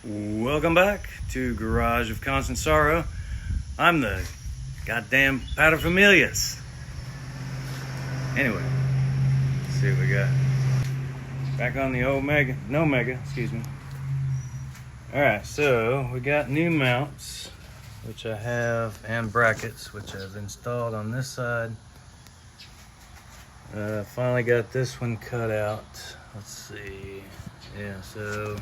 Welcome back to Garage of Constant Sorrow. I'm the goddamn paterfamilias. Anyway, let's see what we got. Back on the Nomega, excuse me. Alright, so we got new mounts, which I have, and brackets, which I've installed on this side. Finally got this one cut out. Let's see. Yeah, so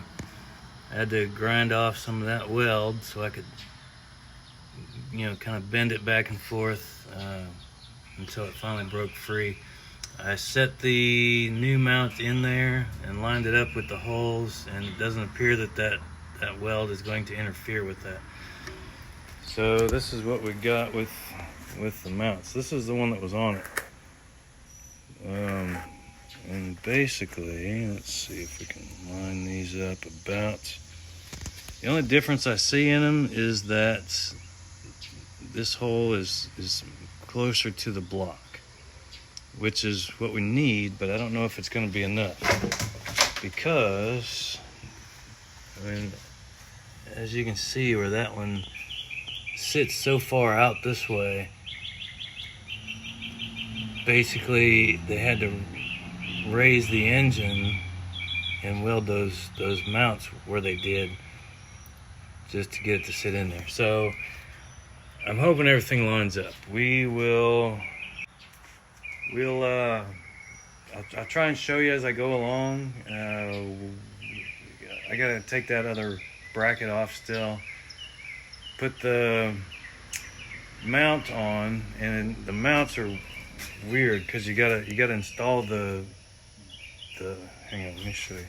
I had to grind off some of that weld so I could, kind of bend it back and forth until it finally broke free. I set the new mount in there and lined it up with the holes, and it doesn't appear that weld is going to interfere with that. So this is what we got with the mounts. This is the one that was on it. And basically, let's see if we can line these up about. The only difference I see in them is that this hole is closer to the block, which is what we need, but I don't know if it's going to be enough, because, as you can see where that one sits so far out this way, basically they had to raise the engine and weld those mounts where they did, just to get it to sit in there. So I'm hoping everything lines up. I'll try and show you as I go along. I gotta take that other bracket off still, put the mount on, and the mounts are weird because you gotta install the hang on, let me show you.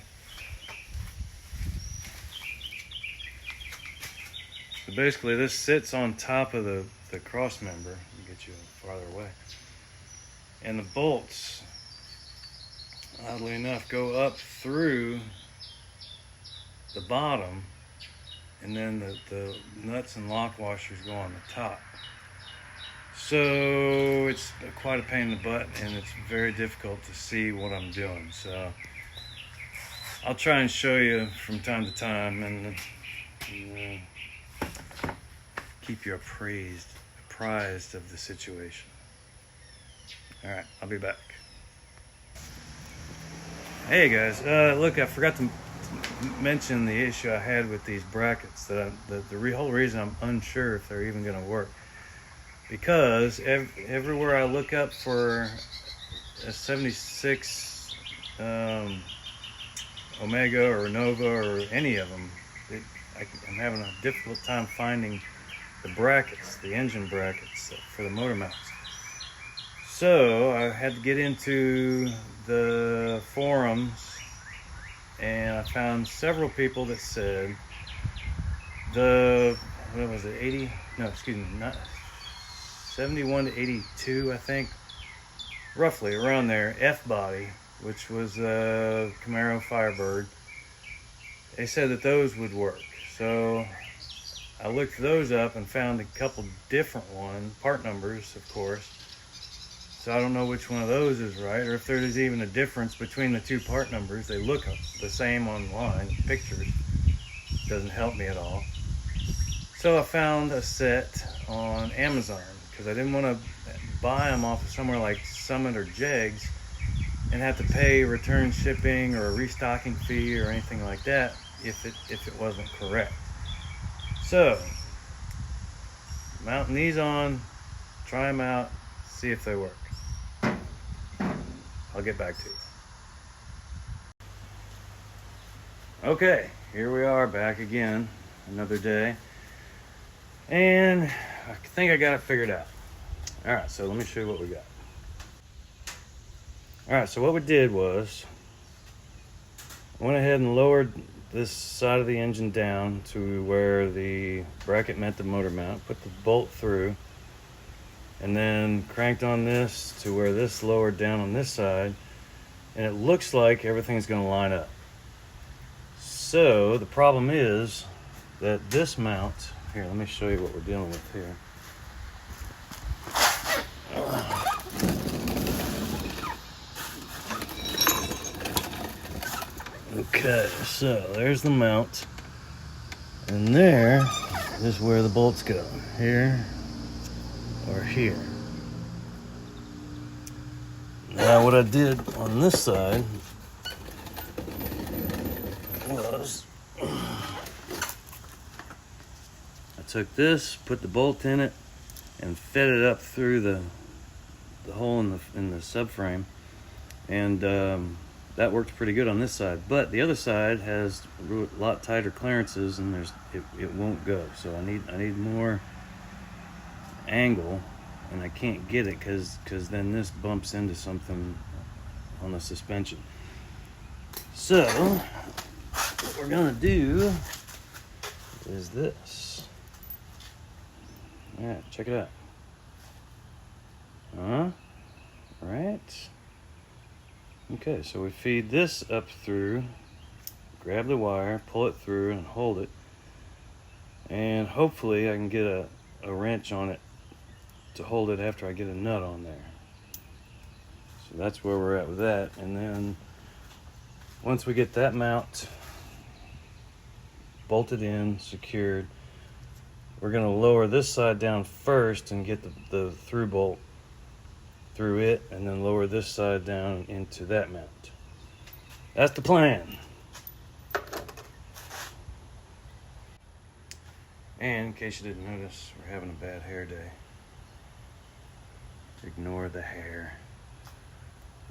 So basically this sits on top of the cross member. Let me get you farther away. And the bolts, oddly enough, go up through the bottom, and then the nuts and lock washers go on the top. So it's quite a pain in the butt, and it's very difficult to see what I'm doing. So I'll try and show you from time to time, and keep you apprised of the situation. All right, I'll be back. Hey guys, look, I forgot to mention the issue I had with these brackets. The whole reason I'm unsure if they're even going to work, because everywhere I look up for a 76 Omega or Nova or any of them, I'm having a difficult time finding the brackets, the engine brackets for the motor mounts. So I had to get into the forums, and I found several people that said what was it, 71 to 82, I think, roughly around there, F-body, which was a Camaro Firebird, they said that those would work. So I looked those up and found a couple different part numbers, of course. So I don't know which one of those is right, or if there's even a difference between the two part numbers. They look the same online, pictures. Doesn't help me at all. So I found a set on Amazon, because I didn't want to buy them off of somewhere like Summit or Jegs and have to pay return shipping or a restocking fee or anything like that if it wasn't correct. So, mounting these on, try them out, see if they work. I'll get back to you. Okay, here we are back again, another day. And I think I got it figured out. All right, so let me show you what we got. All right, so what we did was, I went ahead and lowered this side of the engine down to where the bracket met the motor mount, put the bolt through, and then cranked on this to where this lowered down on this side, and it looks like everything's going to line up. So the problem is that this mount, here, let me show you what we're dealing with here. Okay, so there's the mount. And there is where the bolts go, here or here. Now what I did on this side was I took this, put the bolt in it, and fed it up through the hole in the subframe, and that worked pretty good on this side. But the other side has a lot tighter clearances, and it won't go. So I need more angle, and I can't get it because then this bumps into something on the suspension. So what we're gonna do is this. Yeah, check it out. Right. Okay, so we feed this up through, grab the wire, pull it through, and hold it. And hopefully I can get a wrench on it to hold it after I get a nut on there. So that's where we're at with that. And then once we get that mount bolted in, secured, we're going to lower this side down first and get the through bolt through it, and then lower this side down into that mount. That's the plan. And in case you didn't notice, we're having a bad hair day. Ignore the hair.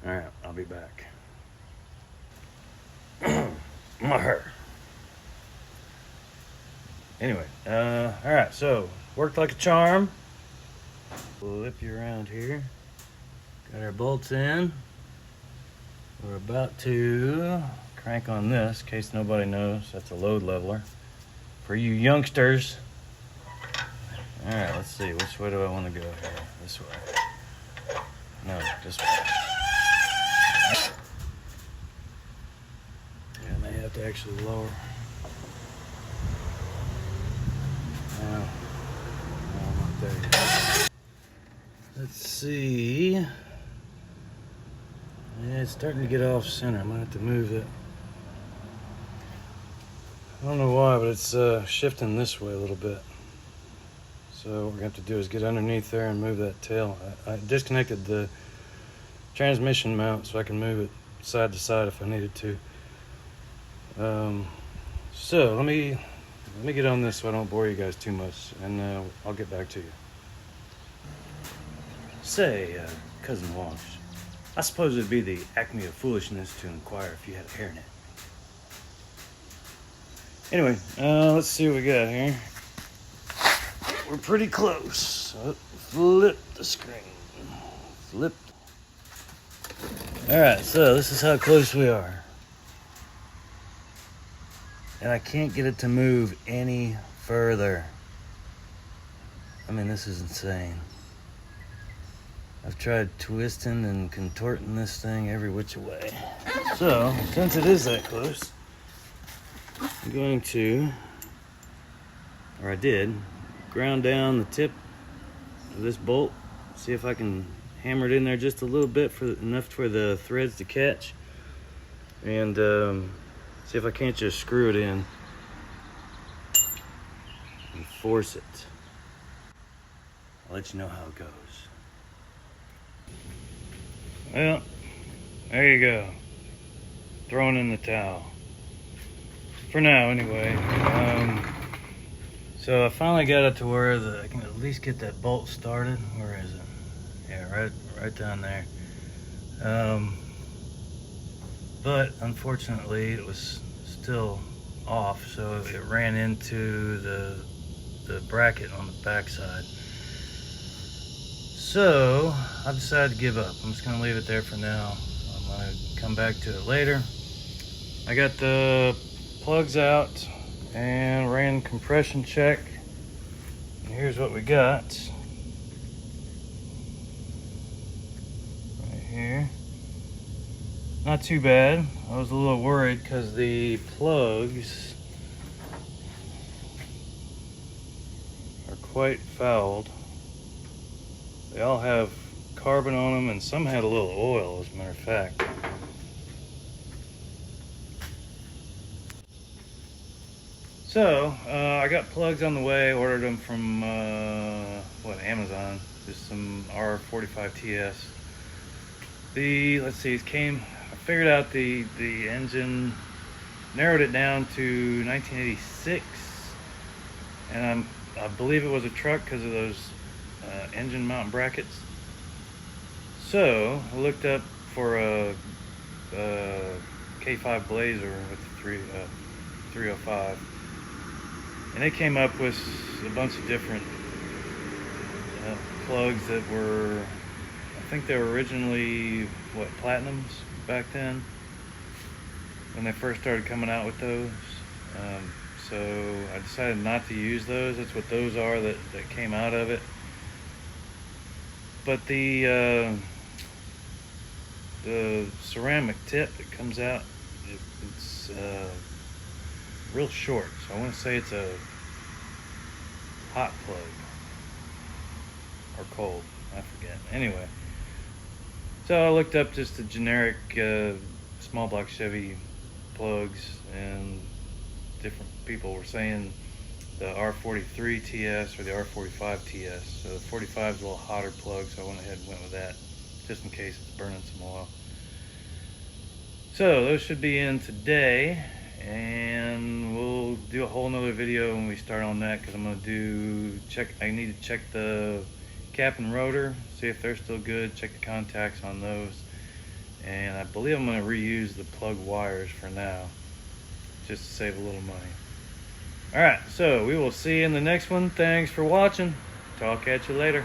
Alright, I'll be back. My hair. Anyway, alright, so worked like a charm. Flip you around here. Got our bolts in. We're about to crank on this, in case nobody knows. That's a load leveler. For you youngsters. Alright, let's see. Which way do I want to go here? This way. No, this way. Yeah, I may have to actually lower. No, not there yet. Let's see. Yeah, it's starting to get off center. I might have to move it. I don't know why, but it's shifting this way a little bit. So what we're going to have to do is get underneath there and move that tail. I disconnected the transmission mount so I can move it side to side if I needed to. So let me get on this so I don't bore you guys too much, and I'll get back to you. Say, Cousin Walsh, I suppose it'd be the acme of foolishness to inquire if you had a hairnet. Anyway, let's see what we got here. We're pretty close. So flip the screen. Flip. Alright, so this is how close we are. And I can't get it to move any further. I mean, this is insane. I've tried twisting and contorting this thing every which way. So, since it is that close, I'm going to, or I did, ground down the tip of this bolt, see if I can hammer it in there just a little bit, enough for the threads to catch, and see if I can't just screw it in and force it. I'll let you know how it goes. Well, there you go. Throwing in the towel. For now, anyway. So I finally got it to where I can at least get that bolt started. Where is it? Yeah, right down there. But unfortunately, it was still off, so it ran into the bracket on the backside. So I decided to give up. I'm just gonna leave it there for now. I'm gonna come back to it later. I got the plugs out and ran compression check. And here's what we got. Right here. Not too bad. I was a little worried because the plugs are quite fouled. They all have carbon on them, and some had a little oil, as a matter of fact. So, I got plugs on the way, ordered them from, Amazon. Just some R45TS. Let's see, I figured out the engine, narrowed it down to 1986. And I believe it was a truck because of those engine mount brackets. So, I looked up for a K5 Blazer with 305. And it came up with a bunch of different plugs that were, I think they were originally, platinums back then, when they first started coming out with those. So I decided not to use those. That's what those are that came out of it. But the ceramic tip that comes out, it's real short, so I want to say it's a hot plug or cold, I forget. Anyway, so I looked up just the generic small block Chevy plugs, and different people were saying the R43 TS or the R45 TS. So the 45 is a little hotter plug, so I went ahead and went with that just in case it's burning some oil. So those should be in today, and we'll do a whole nother video when we start on that, because I need to check the cap and rotor, see if they're still good, check the contacts on those, and I believe I'm going to reuse the plug wires for now, just to save a little money. Alright, so we will see you in the next one. Thanks for watching. Talk at you later.